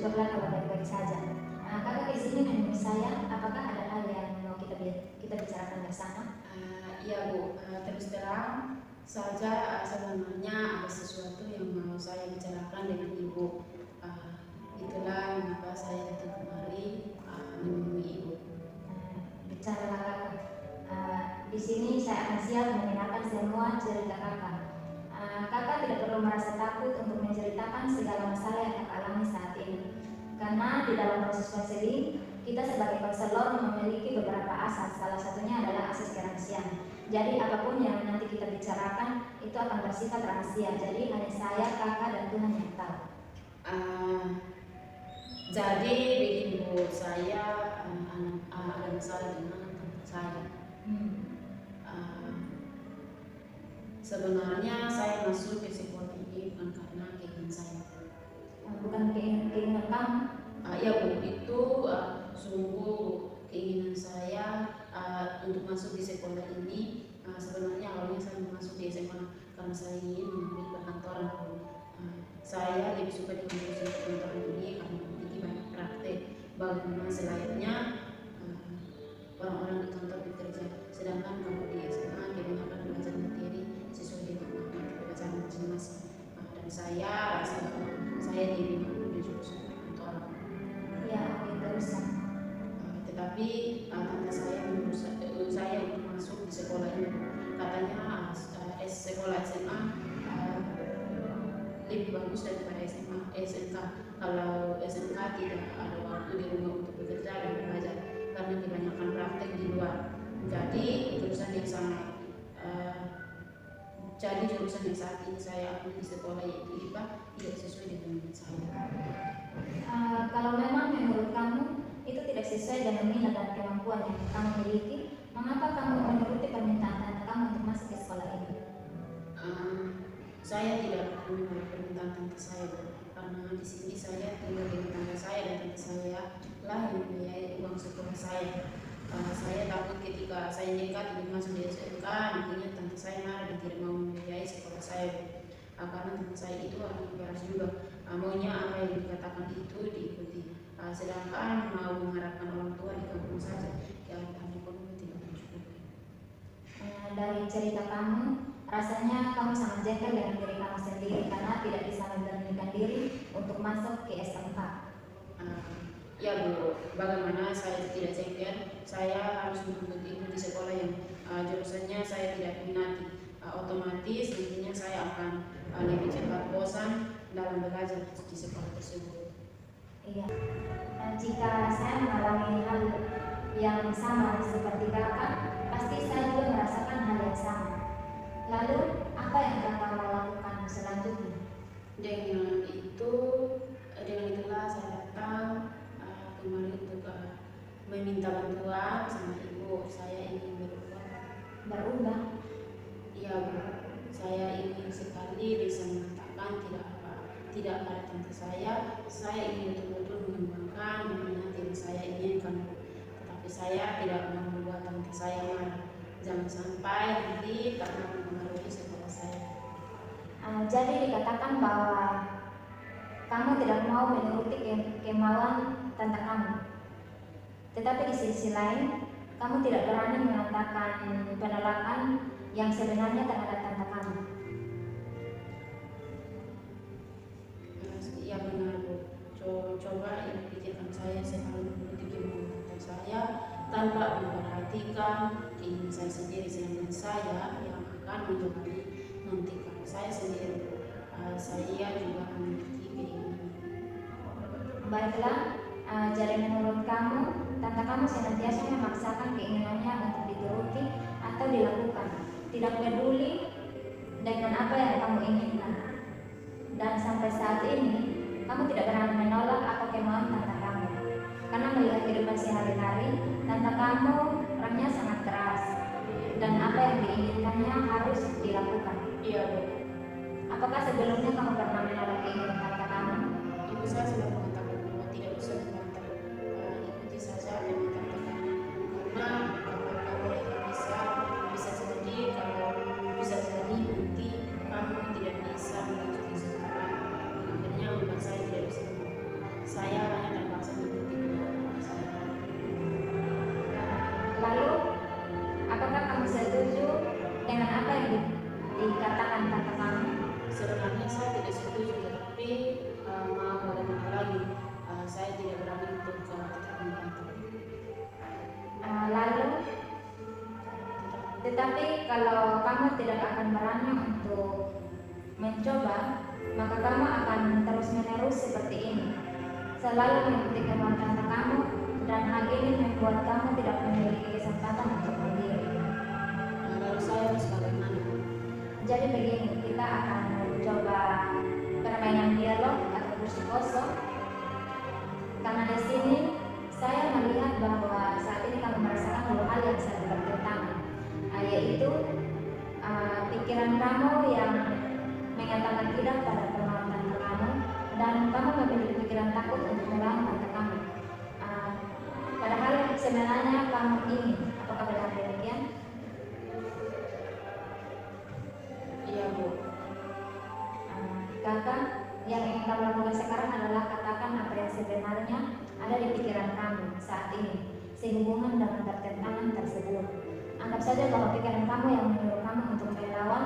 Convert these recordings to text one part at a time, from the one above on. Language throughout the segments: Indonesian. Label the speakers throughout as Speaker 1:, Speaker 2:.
Speaker 1: syukurlah kalau baik-baik saja. Kakak di sini menemui saya, apakah ada hal yang mau kita bicarakan bersama?
Speaker 2: Iya Bu, terus terang saja sebenarnya ada sesuatu yang mau saya bicarakan dengan Ibu. Itulah mengapa saya datang kemari menemui Ibu.
Speaker 1: Bicaralah kakak. Di sini saya akan siap mendengarkan semua cerita kakak. Kakak tidak perlu merasa takut untuk menceritakan segala masalah yang kakak alami saat ini. Karena di dalam proses konseling, kita sebagai konselor memiliki beberapa asas. Salah satunya adalah asas kerahasiaan. Jadi apapun yang nanti kita bicarakan itu akan bersifat rahasia. Jadi hanya saya, kakak, dan Tuhan yang tahu.
Speaker 2: Jadi begini Bu, saya ada masalah dengan tante saya. Sebenarnya saya masuk ke sekolah ini bukan karena keinginan saya.
Speaker 1: Bukan keinginan kamu?
Speaker 2: Ya Bu, itu sungguh keinginan saya untuk masuk di sekolah ini. Sebenarnya awalnya saya masuk di SMA karena saya ingin mengambil perkantoran Bu. Saya lebih suka dengan jurusan perkantoran ini karena memiliki banyak praktek bagaimana selayaknya orang-orang di kantor bekerja. Sedangkan kalau di SMA kebanyakan belajar materi sesuai dengan materi pelajaran masing-masing. Dan saya rasa saya lebih mampu di jurusan perkantoran.
Speaker 1: Ya, itu bisa.
Speaker 2: Tetapi tante saya menyuruh saya untuk masuk di sekolah ini. Katanya sekolah SMA lebih bagus daripada SMK. Kalau SMK tidak ada waktu di rumah untuk bekerja dan belajar karena kebanyakan praktek di luar. Jadi jurusan yang saat ini saya ambil di sekolah yaitu IPA tidak sesuai dengan minat saya.
Speaker 1: Kalau memang menurut kamu itu tidak sesuai dengan minat dan kemampuan yang kamu miliki, mengapa kamu menuruti permintaan tante kamu untuk masuk ke sekolah ini?
Speaker 2: Saya tidak menolak permintaan tante saya, karena di sini saya tinggal dengan tante saya dan tante saya lah yang membiayai uang sekolah saya. Saya takut ketika saya nekat untuk masuk di SMK, nantinya tante saya marah dan tidak mau membiayai sekolah saya. Karena tante saya itu orang keras juga, maunya apa yang dikatakan itu diikuti. Sedangkan mau mengharapkan orang tua di kampung saja, keadaan ekonomi tidak mencukupi.
Speaker 1: Dari cerita kamu, rasanya kamu sangat jengkel dengan diri kamu sendiri karena tidak bisa memberanikan diri untuk masuk ke SMK.
Speaker 2: Ya Bu, bagaimana saya tidak jengkel? Saya harus menuntut ilmu di sekolah yang jurusannya saya tidak minati. Otomatis nantinya saya akan lebih cepat bosan dalam belajar di sekolah tersebut.
Speaker 1: Iya. Jika saya mengalami hal yang sama seperti kakak, pasti saya juga merasakan hal yang sama. Lalu, apa yang kakak mau lakukan selanjutnya?
Speaker 2: Dengan itulah saya datang kemarin untuk meminta bantuan sama Ibu. Saya ingin
Speaker 1: Berubah?
Speaker 2: Iya Bu, saya ingin sekali bisa mengatakan tidak pada tante saya ingin betul-betul mengembangkan minat yang saya inginkan, tetapi saya tidak mau membuat tante saya marah. Jangan sampai nanti karena mempengaruhi sekolah saya.
Speaker 1: Jadi dikatakan bahwa kamu tidak mau menuruti kemauan tante kamu, tetapi di sisi lain kamu tidak berani mengatakan penolakan yang sebenarnya terhadap tante kamu.
Speaker 2: Ya benar Bu, coba ini pikirkan saya selalu menuruti kemauan tante saya tanpa memperhatikan keinginan saya sendiri, sedangkan saya yang akan menjalani nanti kalau saya sendiri. Saya juga memiliki keinginan.
Speaker 1: Baiklah, jadi menurut kamu, tante kamu senantiasa memaksakan keinginannya untuk dituruti atau dilakukan, tidak peduli dengan apa yang kamu inginkan. Dan sampai saat ini, kamu tidak berani menolak apa kemauan tante kamu. Karena melihat kehidupan sehari-hari, tante kamu orangnya sangat keras, dan apa yang diinginkannya harus dilakukan.
Speaker 2: Iya Bu.
Speaker 1: Apakah sebelumnya kamu pernah menolak keinginan tante kamu?
Speaker 2: Ibu saya sudah mengatakan bahwa tidak usah membantah, ikuti saja apa yang dikatakan. Karena kalau bisa jadi nanti kamu tidak bisa melanjutkan sekolah. Akhirnya membuat saya tidak bisa. Saya
Speaker 1: kalau kamu tidak akan berani untuk mencoba, maka kamu akan terus-menerus seperti ini, selalu mengikuti kemauan tante kamu, dan hal ini membuat kamu tidak memiliki kesempatan untuk mandiri.
Speaker 2: Lalu saya harus bagaimana?
Speaker 1: Jadi begini, kita akan coba permainan dialog atau kursi kosong. Karena di sini saya melihat bahwa saat ini kamu merasakan dua hal yang saling bertentangan, yaitu pikiran kamu yang mengatakan tidak pada kemauan tante kamu, dan kamu memiliki pikiran takut untuk melawan tante kamu. Padahal sebenarnya kamu ingin. Apakah benar demikian?
Speaker 2: Iya Bu.
Speaker 1: Kakak, yang ingin kamu lakukan sekarang adalah katakan apa yang sebenarnya ada di pikiran kamu saat ini sehubungan dengan pertentangan tersebut. Anggap saja bahwa pikiran kamu yang menyuruh kamu untuk melawan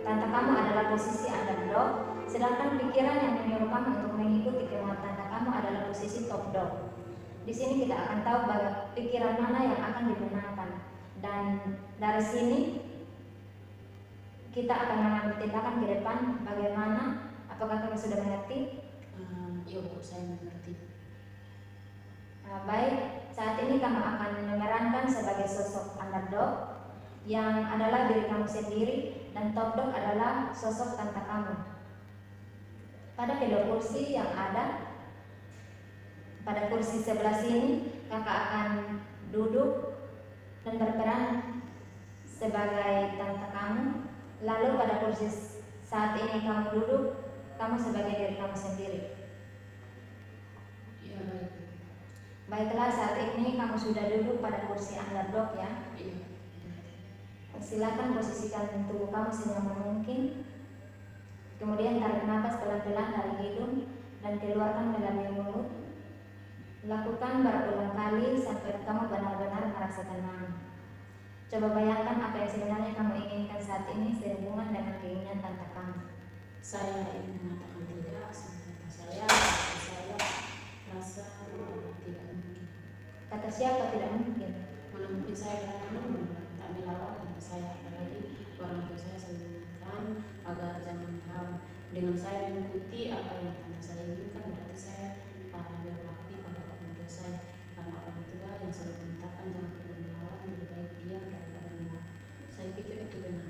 Speaker 1: tante kamu adalah posisi underdog, sedangkan pikiran yang menyuruh kamu untuk mengikuti kemauan tante kamu adalah posisi top dog. Di sini kita akan tahu bahwa pikiran mana yang akan dibenarkan, dan dari sini kita akan mengambil tindakan ke depan. Bagaimana? Apakah kamu sudah mengerti?
Speaker 2: Iya Bu, saya mengerti.
Speaker 1: Baik, saat ini kamu akan memerankan sebagai sosok underdog yang adalah diri kamu sendiri, dan top dog adalah sosok tante kamu. Pada kedua kursi yang ada, pada kursi sebelah sini kakak akan duduk dan berperan sebagai tante kamu. Lalu pada kursi saat ini kamu duduk, kamu sebagai diri kamu sendiri.
Speaker 2: Iya baik.
Speaker 1: Baiklah, saat ini kamu sudah duduk pada kursi underdog ya.
Speaker 2: Iya.
Speaker 1: Silakan posisikan tubuh kamu senyaman mungkin. Kemudian tarik nafas pelan-pelan dari hidung dan keluarkan melalui mulut. Lakukan berulang kali sampai kamu benar-benar merasa tenang. Coba bayangkan apa yang sebenarnya kamu inginkan saat ini sehubungan dengan keinginan tante kamu.
Speaker 2: Saya ingin mengatakan tidak sama tante saya rasa tidak mungkin.
Speaker 1: Kata siapa tidak mungkin?
Speaker 2: Mana mungkin saya berani tak melawan tante saya, apalagi orang tua saya selalu mengatakan agar jangan melawan. Dengan saya mengikuti apa yang tante saya inginkan, berarti saya berbakti pada orang tua saya. Karena orang tua yang selalu mengatakan jangan pernah melawan, lebih baik diam daripada melawan. Saya pikir itu benar.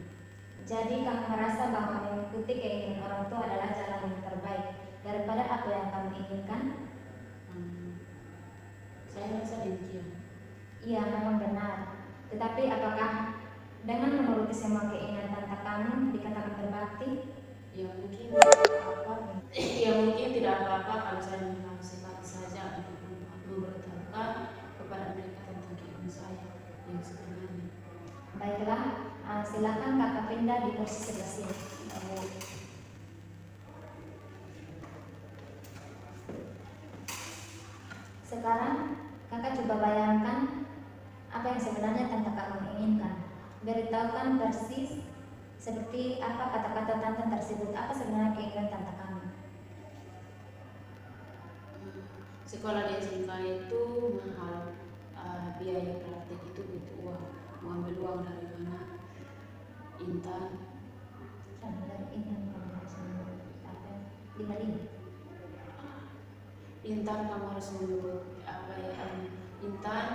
Speaker 1: Jadi kamu merasa bahwa mengikuti keinginan orang tua adalah jalan yang terbaik daripada apa yang kamu inginkan?
Speaker 2: Saya rasa demikian.
Speaker 1: Iya, memang benar. Tetapi apakah dengan menuruti semua keinginan tante kamu dikatakan berbakti?
Speaker 2: Ya mungkin apa? Ya mungkin tidak apa-apa kalau saya menafsirkan saja untuk memberitahukan kepada mereka tentang keinginan saya yang sebenarnya.
Speaker 1: Baiklah, silakan kakak pindah di kursi sebelah sini. Sekarang kakak coba bayangkan apa yang sebenarnya tante kamu inginkan. Beritahukan persis seperti apa kata-kata tante tersebut. Apa sebenarnya keinginan tante kamu?
Speaker 2: Sekolah di SMK itu mahal, biaya praktek itu butuh uang. Mau ambil uang dari mana? Intan.
Speaker 1: Dari Intan kamu harus apa? 55.
Speaker 2: Intan kamu harus menurut apa yang Intan,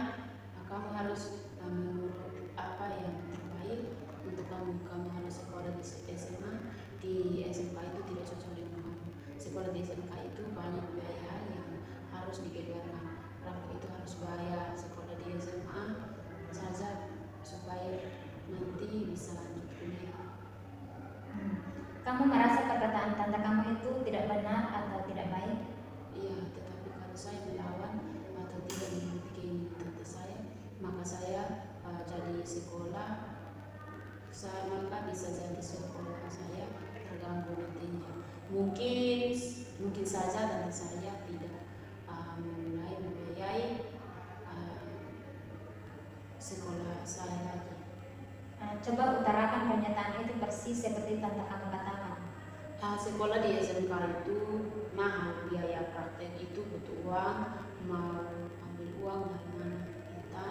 Speaker 2: kamu harus menurut apa yang terbaik untuk kamu. Kamu harus sekolah di SMA, di SMK itu tidak cocok dengan kamu. Sekolah di SMK itu banyak biaya yang harus dikeluarkan. Berapa itu harus bayar. Sekolah di SMA saja supaya nanti bisa lanjut kuliah.
Speaker 1: Kamu merasa perkataan tante kamu itu tidak benar atau tidak baik?
Speaker 2: Iya, tetapi kalau saya melawan atau tidak mengikuti keinginan tante saya, maka saya jadi sekolah, maka bisa jadi sekolah saya terganggu nantinya. Mungkin saja tante saya tidak mulai membiayai sekolah saya lagi.
Speaker 1: Coba utarakan pernyataan itu persis seperti tante kamu katakan.
Speaker 2: Sekolah di SMK itu mahal, biaya praktek itu butuh uang. Mau ambil uang dari mana kita?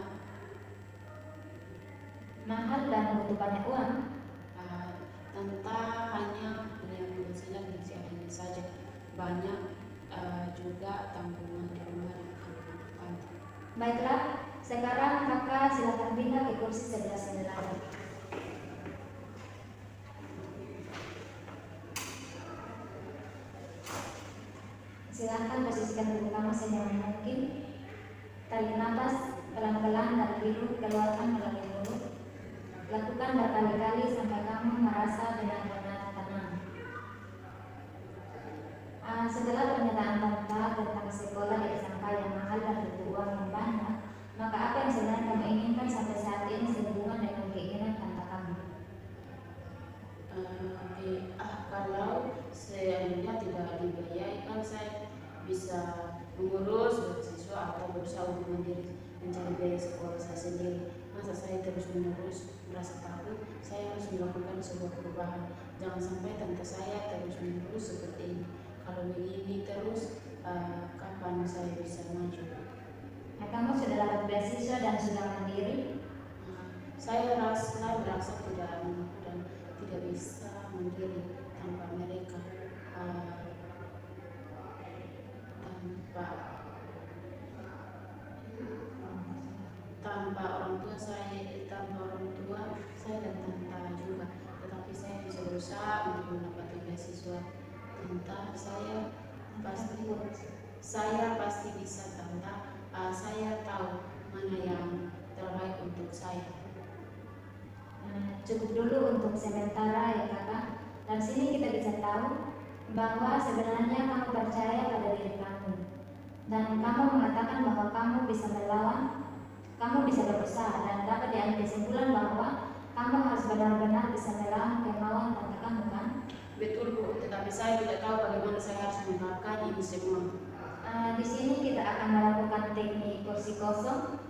Speaker 1: mahal dan butuh banyak uang.
Speaker 2: Tante hanya punya penghasilan yang seadanya saja. Banyak juga tanggungan di rumah dan kehidupan.
Speaker 1: Baiklah, sekarang kakak silakan pindah ke kursi sebelah sini lagi. Silakan posisikan tubuh kamu senyaman mungkin. Tarik nafas pelan-pelan dari hidung, keluarkan melalui mulut. Lakukan berkali-kali sampai kamu merasa benar-benar tenang. Setelah pernyataan Tante tentang sekolah di SMK yang mahal dan butuh uang yang banyak, maka apa yang sebenarnya kamu inginkan sampai saat ini sehubungan dengan keinginan Tante kamu?
Speaker 2: Kalau seandainya tidak dibiayai, kan saya bisa mengurus beasiswa atau berusaha untuk mandiri mencari biaya sekolah saya sendiri. Masa saya terus menerus merasa takut? Saya harus melakukan sebuah perubahan. Jangan sampai tante saya terus menerus seperti ini. Kalau begini terus, kapan saya bisa maju?
Speaker 1: Kamu sudah dapat beasiswa dan sudah mandiri?
Speaker 2: Saya merasa tidak mampu dan tidak bisa mandiri tanpa mereka. Tanpa orang tua saya dan tante juga. Tetapi saya bisa berusaha untuk mendapatkan beasiswa. Tante, saya pasti bisa, tante. Saya tahu mana yang terbaik untuk saya.
Speaker 1: Cukup dulu untuk sementara ya kakak. Dari sini kita bisa tahu bahwa sebenarnya kamu percaya pada diri kamu dan kamu mengatakan bahwa kamu bisa melawan, kamu bisa berusaha, dan dapat diambil kesimpulan bahwa kamu harus benar-benar bisa melawan kemauan tante kamu, kan?
Speaker 2: Betul Bu, tetapi saya tidak tahu bagaimana saya harus menerapkan ini semua.
Speaker 1: Di sini kita akan melakukan teknik kursi kosong.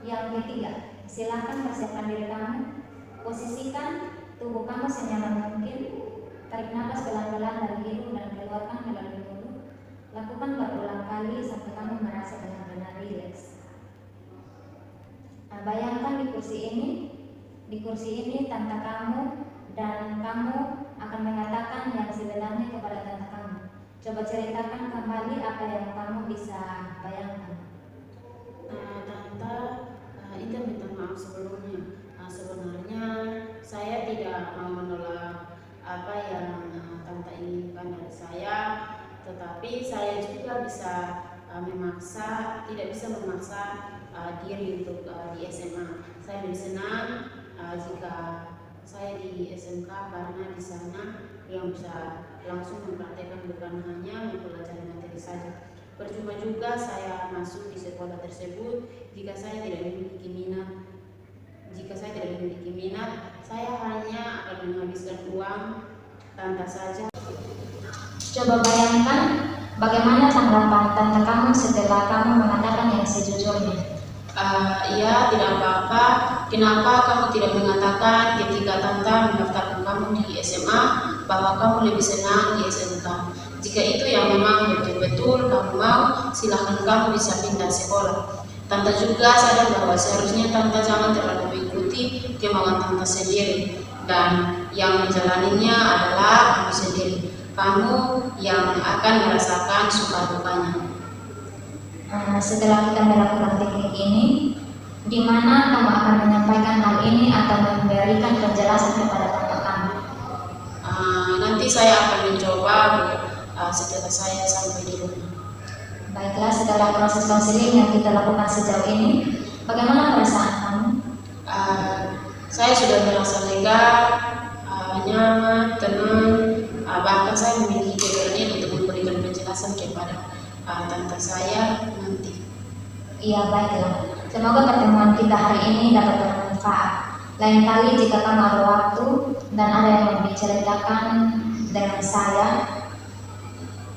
Speaker 1: Yang ketiga, silakan persiapkan diri kamu, posisikan tubuh kamu senyaman mungkin, tarik nafas pelan-pelan dari hidung dan keluarkan melalui mulut. Lakukan berulang kali sampai kamu merasa benar-benar rileks. Bayangkan di kursi ini tante kamu, dan kamu akan mengatakan yang sebenarnya kepada tante kamu. Coba ceritakan kembali apa yang kamu bisa bayangkan.
Speaker 2: Tante, Indah minta maaf sebelumnya. Sebenarnya saya tidak mau menolak apa yang tante inginkan dari saya, tetapi saya juga tidak bisa memaksa diri untuk di SMA. Saya lebih senang jika saya di SMK karena di sana yang bisa langsung mempraktekkan, bukan hanya mempelajari materi saja. Percuma juga saya masuk di sekolah tersebut jika saya tidak memiliki minat. Saya hanya akan menghabiskan uang tante saja.
Speaker 1: Coba bayangkan bagaimana tanggapan tante kamu setelah kamu mengatakan yang sejujurnya.
Speaker 2: Iya, tidak apa-apa. Kenapa kamu tidak mengatakan ketika tante mendaftarkan kamu di SMA bahwa kamu lebih senang di SMK? Jika itu yang memang betul-betul kamu mau, silahkan kamu bisa pindah sekolah. Tante juga sadar bahwa seharusnya tante jangan terlalu mengikuti kemauan tante sendiri, dan yang menjalaninya adalah kamu sendiri. Kamu yang akan merasakan suka dukanya.
Speaker 1: Setelah kita melakukan teknik ini, di mana kamu akan menyampaikan hal ini atau memberikan penjelasan kepada tante kamu?
Speaker 2: Nanti saya akan mencoba setelah saya sampai di rumah.
Speaker 1: Baiklah, setelah proses konseling yang kita lakukan sejauh ini, bagaimana perasaan kamu?
Speaker 2: Saya sudah merasa lega, nyaman, tenang, bahkan saya memiliki keberanian untuk memberikan penjelasan kepada tante saya nanti.
Speaker 1: Iya, baiklah. Semoga pertemuan kita hari ini dapat bermanfaat. Lain kali jika kamu ada waktu dan ada yang mau diceritakan dengan saya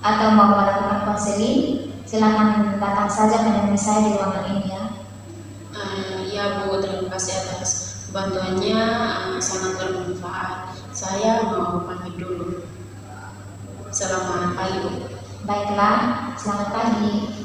Speaker 1: atau mau melakukan konseling, silakan datang saja menemui saya di ruangan ini ya.
Speaker 2: Ya Bu, terima kasih atas bantuannya, sangat bermanfaat. Saya mau pamit dulu. Selamat pagi Bu.
Speaker 1: Baiklah, selamat pagi.